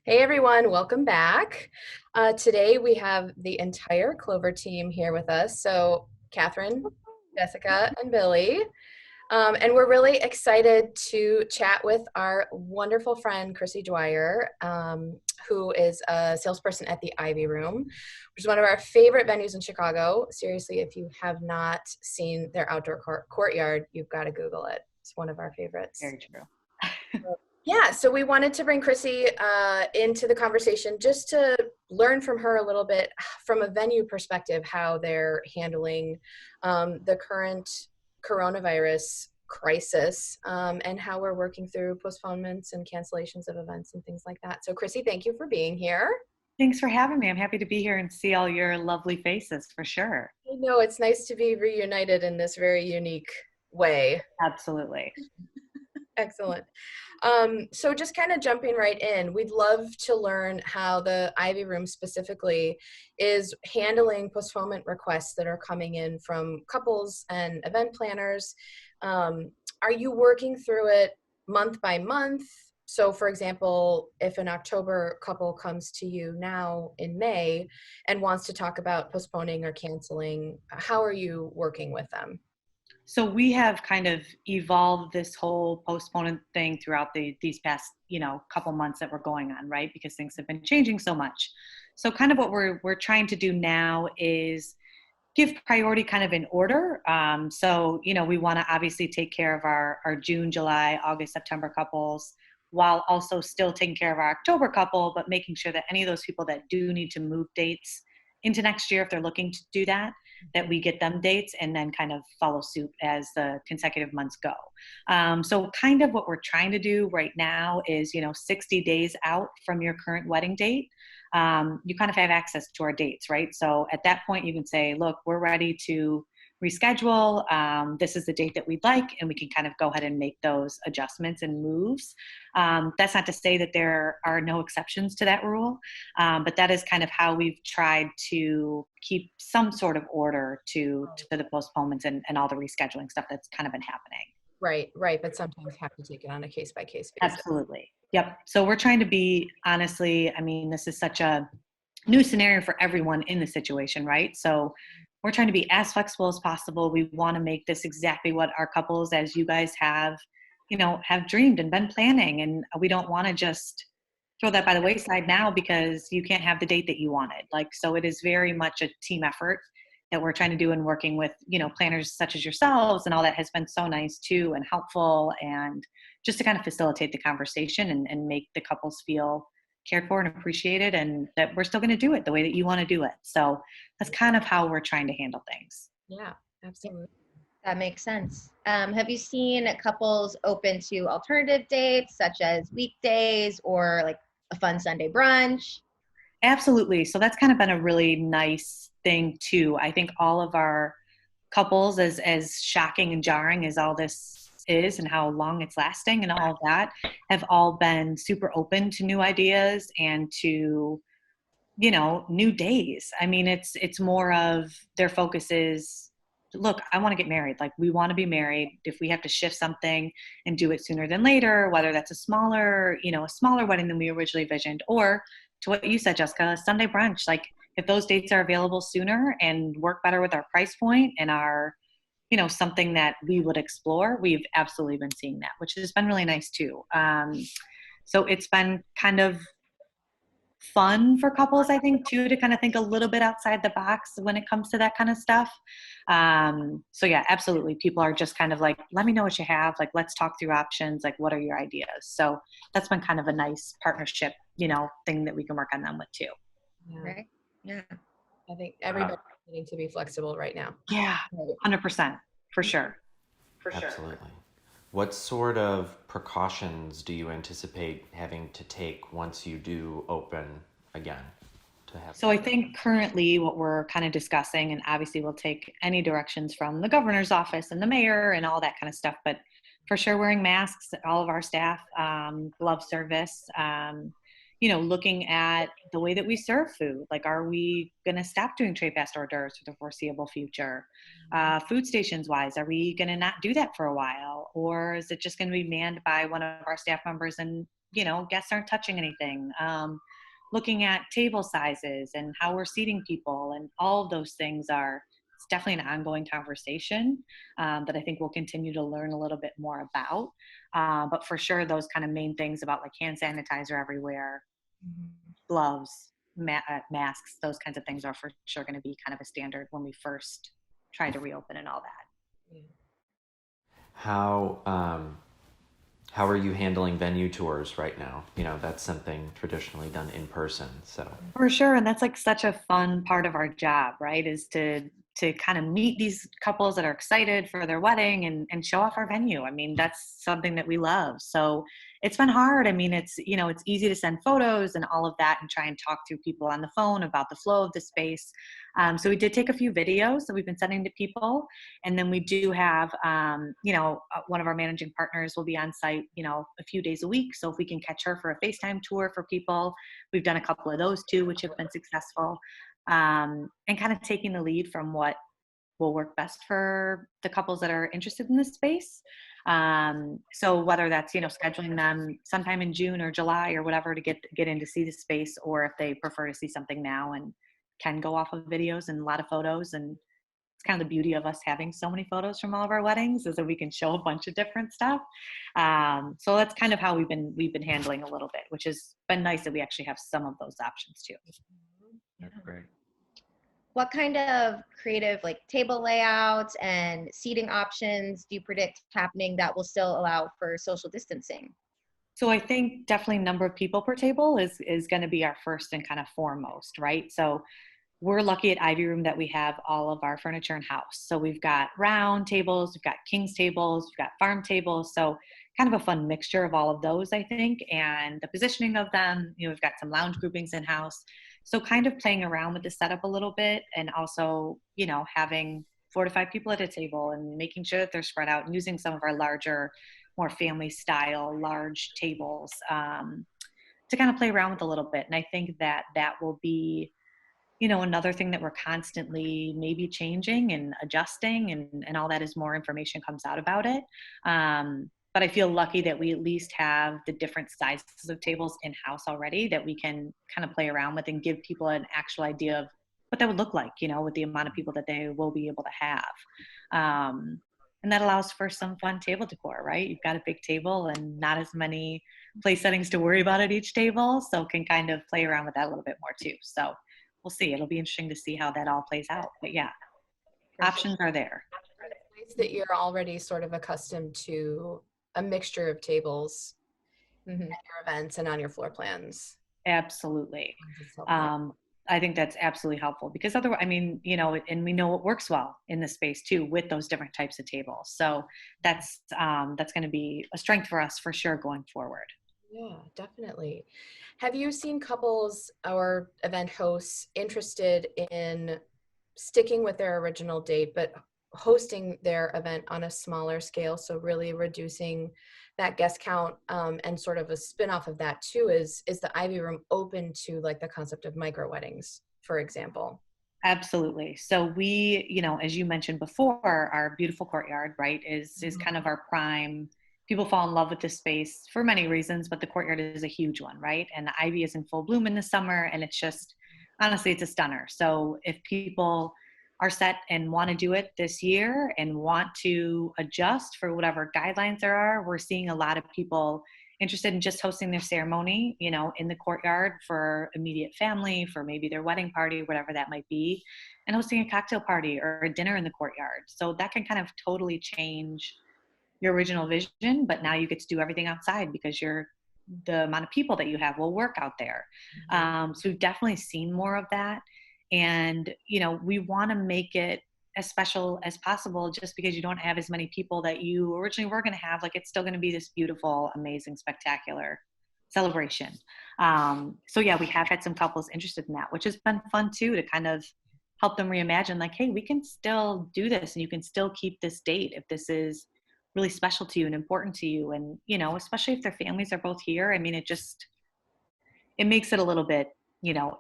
Hey everyone, welcome back. Today we have the entire Clover team here with us. So, Catherine, Jessica, and Billy. And we're really excited to chat with our wonderful friend, Chrissy Dwyer, who is a salesperson at the Ivy Room, which is one of our favorite venues in Chicago. Seriously, if you have not seen their outdoor courtyard, you've got to Google it. It's one of our favorites. Very true. Yeah, so we wanted to bring Chrissy into the conversation just to learn from her a little bit from a venue perspective how they're handling the current coronavirus crisis and how we're working through postponements and cancellations of events and things like that. So Chrissy, thank you for being here. Thanks for having me. I'm happy to be here and see all your lovely faces for sure. I know it's nice to be reunited in this very unique way. Absolutely. Excellent. So just kind of jumping right in, we'd love to learn how the Ivy Room specifically is handling postponement requests that are coming in from couples and event planners. Are you working through it month by month? So for example, if an October couple comes to you now in May and wants to talk about postponing or canceling, how are you working with them? So we have kind of evolved this whole postponement thing throughout these past, couple months that we're going on, right? Because things have been changing so much. So kind of what we're trying to do now is give priority kind of in order. We want to obviously take care of our June, July, August, September couples while also still taking care of our October couple, but making sure that any of those people that do need to move dates into next year, if they're looking to do that, that we get them dates and then kind of follow suit as the consecutive months go. So kind of what we're trying to do right now is, 60 days out from your current wedding date, you kind of have access to our dates, right? So at that point, you can say, look, we're ready to reschedule. This is the date that we'd like, and we can kind of go ahead and make those adjustments and moves. That's not to say that there are no exceptions to that rule, but that is kind of how we've tried to keep some sort of order to the postponements and all the rescheduling stuff that's kind of been happening. Right. But sometimes have to take it on a case by case basis. Absolutely. Yep. So we're trying to be, honestly, I mean, this is such a new scenario for everyone in the situation, right? So we're trying to be as flexible as possible. We want to make this exactly what our couples, as you guys have, have dreamed and been planning. And we don't want to just throw that by the wayside now because you can't have the date that you wanted. So it is very much a team effort that we're trying to do, and working with, planners such as yourselves and all that has been so nice too and helpful, and just to kind of facilitate the conversation and make the couples feel cared for and appreciated, and that we're still going to do it the way that you want to do it. So that's kind of how we're trying to handle things. Yeah, absolutely. That makes sense. Have you seen couples open to alternative dates, such as weekdays or like a fun Sunday brunch? Absolutely. So that's kind of been a really nice thing too. I think all of our couples, as shocking and jarring as all this is and how long it's lasting and all of that, have all been super open to new ideas and to, new days. I mean, it's more of their focus is, look, I want to get married. Like, we want to be married. If we have to shift something and do it sooner than later, whether that's a smaller wedding than we originally envisioned, or to what you said, Jessica, a Sunday brunch, like if those dates are available sooner and work better with our price point and our, something that we would explore, we've absolutely been seeing that, which has been really nice too. So it's been kind of fun for couples, I think, too, to kind of think a little bit outside the box when it comes to that kind of stuff. So yeah, absolutely. People are just kind of like, let me know what you have. Like, let's talk through options. Like, what are your ideas? So that's been kind of a nice partnership, thing that we can work on them with too. Yeah. Right? Yeah. I think everybody's needing to be flexible right now. Yeah, 100%, for sure. Absolutely. What sort of precautions do you anticipate having to take once you do open again? So I think currently what we're kind of discussing, and obviously we'll take any directions from the governor's office and the mayor and all that kind of stuff, but for sure wearing masks, all of our staff, glove service, looking at the way that we serve food. Like, are we going to stop doing tray passed hors d'oeuvres for the foreseeable future? Food stations wise, are we going to not do that for a while? Or is it just going to be manned by one of our staff members and guests aren't touching anything. Looking at table sizes and how we're seating people, and all of those things it's definitely an ongoing conversation that I think we'll continue to learn a little bit more about. But for sure, those kind of main things about like hand sanitizer everywhere, gloves, masks, those kinds of things are for sure going to be kind of a standard when we first try to reopen and all that. How are you handling venue tours right now? That's something traditionally done in person. So For sure, and that's like such a fun part of our job, right? Is to kind of meet these couples that are excited for their wedding and show off our venue. I mean, that's something that we love. So it's been hard. I mean, it's easy to send photos and all of that and try and talk to people on the phone about the flow of the space. So we did take a few videos that we've been sending to people. And then we do have, one of our managing partners will be on site, a few days a week. So if we can catch her for a FaceTime tour for people, we've done a couple of those too, which have been successful. And kind of taking the lead from what will work best for the couples that are interested in this space. So whether that's, scheduling them sometime in June or July or whatever to get in to see the space, or if they prefer to see something now and can go off of videos and a lot of photos. And it's kind of the beauty of us having so many photos from all of our weddings, is that we can show a bunch of different stuff. So that's kind of how we've been handling a little bit, which has been nice that we actually have some of those options too. that's great. What kind of creative like table layouts and seating options do you predict happening that will still allow for social distancing? So I think definitely number of people per table is going to be our first and kind of foremost, right? So we're lucky at Ivy Room that we have all of our furniture in house. So we've got round tables, we've got king's tables, we've got farm tables. So kind of a fun mixture of all of those, I think, and the positioning of them. We've got some lounge groupings in house. So kind of playing around with the setup a little bit, and also, having 4 to 5 people at a table and making sure that they're spread out, and using some of our larger, more family style, large tables to kind of play around with a little bit. And I think that will be, another thing that we're constantly maybe changing and adjusting, and all that as more information comes out about it. But I feel lucky that we at least have the different sizes of tables in-house already that we can kind of play around with and give people an actual idea of what that would look like, with the amount of people that they will be able to have. And that allows for some fun table decor, right? You've got a big table and not as many place settings to worry about at each table, so can kind of play around with that a little bit more too. So we'll see. It'll be interesting to see how that all plays out. But yeah, options are there. It's nice that you're already sort of accustomed to a mixture of tables at your events and on your floor plans. Absolutely. I think that's absolutely helpful, because otherwise, I mean, and we know it works well in the space too with those different types of tables. So that's going to be a strength for us for sure going forward. Yeah, definitely. Have you seen couples or event hosts interested in sticking with their original date, but hosting their event on a smaller scale? So really reducing that guest count, and sort of a spin-off of that too is the Ivy Room open to like the concept of micro weddings, for example? Absolutely. So we, as you mentioned before, our beautiful courtyard, right, is kind of our prime. People fall in love with this space for many reasons, but the courtyard is a huge one, right? And the ivy is in full bloom in the summer, and it's just, honestly, it's a stunner. So if people are set and want to do it this year and want to adjust for whatever guidelines there are, we're seeing a lot of people interested in just hosting their ceremony, in the courtyard for immediate family, for maybe their wedding party, whatever that might be, and hosting a cocktail party or a dinner in the courtyard. So that can kind of totally change your original vision, but now you get to do everything outside because the amount of people that you have will work out there. So we've definitely seen more of that. And, we want to make it as special as possible, just because you don't have as many people that you originally were going to have. Like, it's still going to be this beautiful, amazing, spectacular celebration. So yeah, we have had some couples interested in that, which has been fun too, to kind of help them reimagine, like, hey, we can still do this and you can still keep this date if this is really special to you and important to you. And, especially if their families are both here, I mean, it makes it a little bit,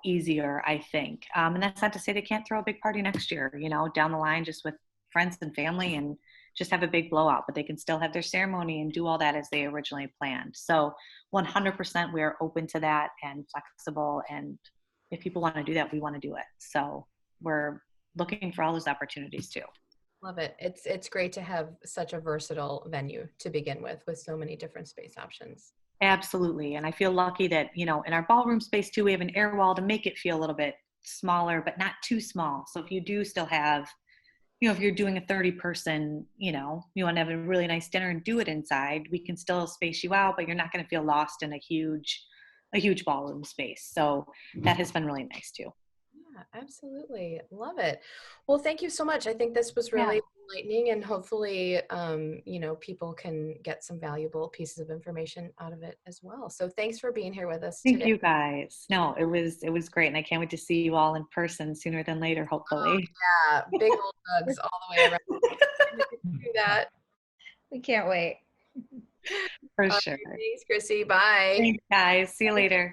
easier, I think. And that's not to say they can't throw a big party next year, down the line, just with friends and family, and just have a big blowout, but they can still have their ceremony and do all that as they originally planned. So 100% we are open to that and flexible. And if people want to do that, we want to do it. So we're looking for all those opportunities too. Love it. It's great to have such a versatile venue to begin with so many different space options. Absolutely. And I feel lucky that, in our ballroom space too, we have an air wall to make it feel a little bit smaller, but not too small. So if you do still have, if you're doing a 30-person, you want to have a really nice dinner and do it inside, we can still space you out, but you're not going to feel lost in a huge ballroom space. So that has been really nice too. Yeah, absolutely. Love it. Well, thank you so much. I think this was really enlightening, and hopefully, people can get some valuable pieces of information out of it as well. So thanks for being here with us today. Thank you guys. No, it was great. And I can't wait to see you all in person sooner than later, hopefully. Yeah, big old hugs all the way around. Do that. We can't wait. For sure. Thanks, Chrissy. Bye. Thanks, guys. See you later.